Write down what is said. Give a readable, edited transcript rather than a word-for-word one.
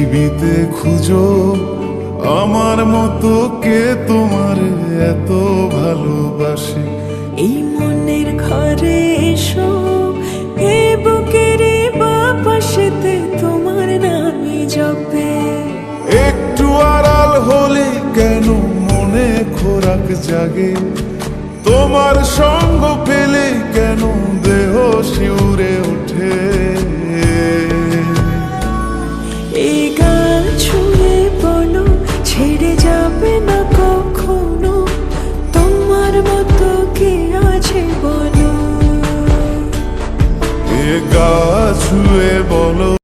পৃথিবীতে খুঁজো আমার মতো কে তোমার এত ভালোবাসে। এই মনের ঘরে এসো, এ বুকের বাপাশেতে তোমার নামই জপে। একটু আড়াল হলে কেন মনে খোরাক জাগে, তোমার সঙ্গ পেলে কেন দেহ শিউরে ওঠে। এই গান ছুঁয়ে বলো, ছেড়ে যাবে না কখনো, তোমার মতো কে আছে বলো। এ গা ছুঁয়ে বলো।